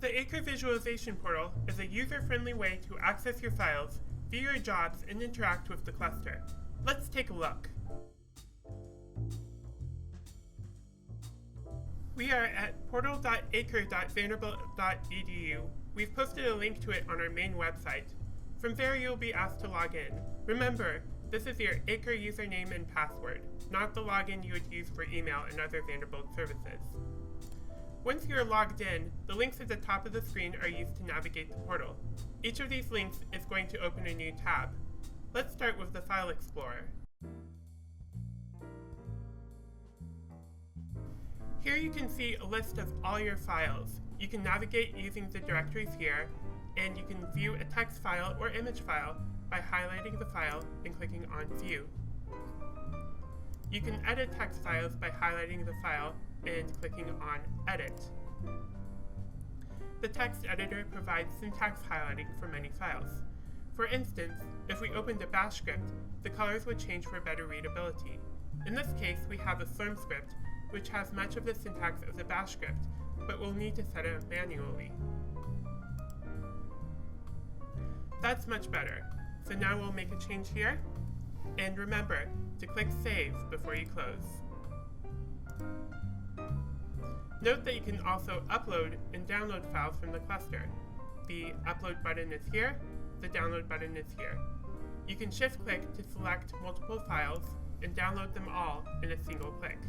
The ACCRE Visualization Portal is a user-friendly way to access your files, view your jobs, and interact with the cluster. Let's take a look. We are at portal.accre.vanderbilt.edu. We've posted a link to it on our main website. From there, you'll be asked to log in. Remember, this is your ACCRE username and password, not the login you would use for email and other Vanderbilt services. Once you are logged in, the links at the top of the screen are used to navigate the portal. Each of these links is going to open a new tab. Let's start with the File Explorer. Here you can see a list of all your files. You can navigate using the directories here, and you can view a text file or image file by highlighting the file and clicking on View. You can edit text files by highlighting the file and clicking on Edit. The text editor provides syntax highlighting for many files. For instance, if we opened a bash script, the colors would change for better readability. In this case, we have a Slurm script, which has much of the syntax of the bash script, but we'll need to set it up manually. That's much better. So now we'll make a change here, and remember to click Save before you close. Note that you can also upload and download files from the cluster. The Upload button is here, the Download button is here. You can shift-click to select multiple files and download them all in a single click.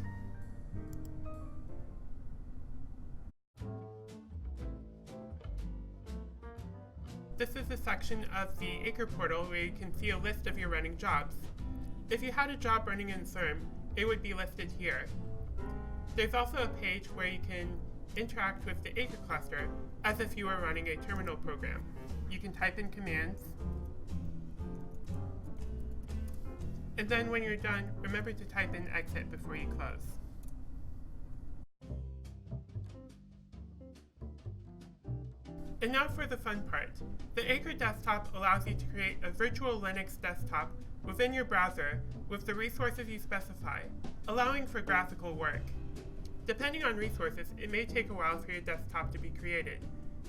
This is a section of the ACCRE portal where you can see a list of your running jobs. If you had a job running in Slurm, it would be listed here. There's also a page where you can interact with the ACCRE cluster as if you were running a terminal program. You can type in commands, and then when you're done, remember to type in exit before you close. And now for the fun part. The ACCRE desktop allows you to create a virtual Linux desktop within your browser with the resources you specify, allowing for graphical work. Depending on resources, it may take a while for your desktop to be created.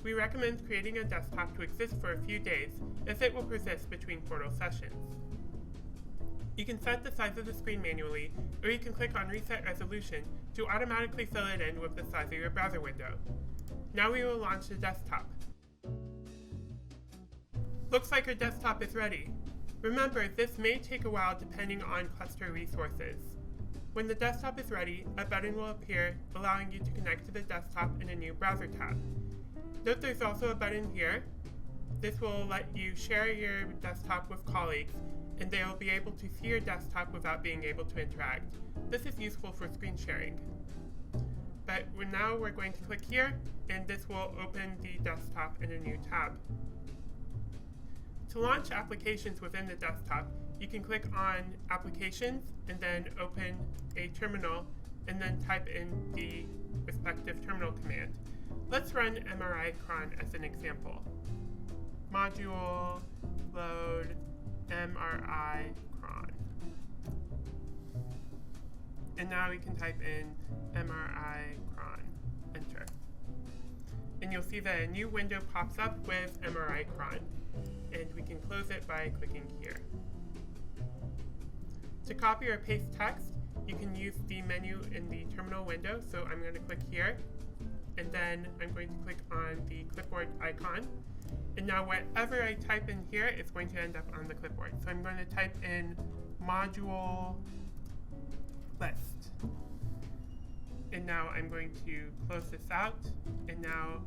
We recommend creating a desktop to exist for a few days, as it will persist between portal sessions. You can set the size of the screen manually, or you can click on Reset Resolution to automatically fill it in with the size of your browser window. Now we will launch the desktop. Looks like our desktop is ready. Remember, this may take a while depending on cluster resources. When the desktop is ready, a button will appear allowing you to connect to the desktop in a new browser tab. Note there's also a button here. This will let you share your desktop with colleagues, and they will be able to see your desktop without being able to interact. This is useful for screen sharing. But now we're going to click here, and this will open the desktop in a new tab. To launch applications within the desktop, you can click on Applications and then open a terminal and then type in the respective terminal command. Let's run MRI cron as an example. Module load MRI cron. And now we can type in MRI cron, enter. And you'll see that a new window pops up with MRI cron, and we can close it by clicking here. To copy or paste text, you can use the menu in the terminal window, so I'm going to click here, and then I'm going to click on the clipboard icon. And now whatever I type in here is going to end up on the clipboard. So I'm going to type in module list. And now I'm going to close this out, and now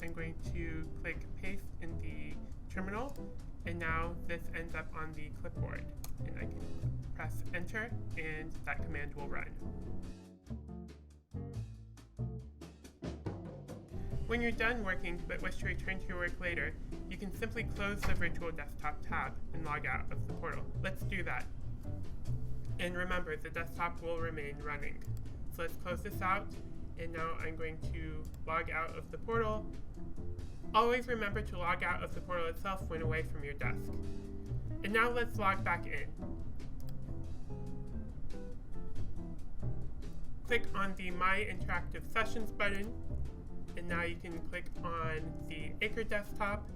I'm going to click paste in the terminal, and now this ends up on the clipboard. And I can press enter, and that command will run. When you're done working but wish to return to your work later, you can simply close the virtual desktop tab and log out of the portal. Let's do that. And remember, the desktop will remain running. So let's close this out, and now I'm going to log out of the portal. Always remember to log out of the portal itself when away from your desk. And now let's log back in. Click on the My Interactive Sessions button, And now you can click on the ACCRE desktop,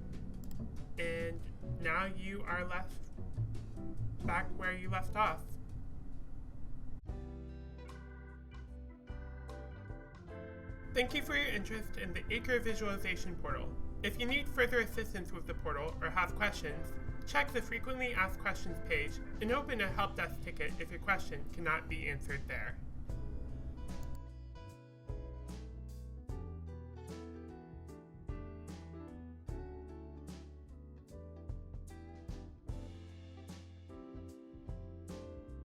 and now you are left back where you left off. Thank you for your interest in the ACCRE Visualization Portal. If you need further assistance with the portal or have questions, check the Frequently Asked Questions page and open a help desk ticket if your question cannot be answered there.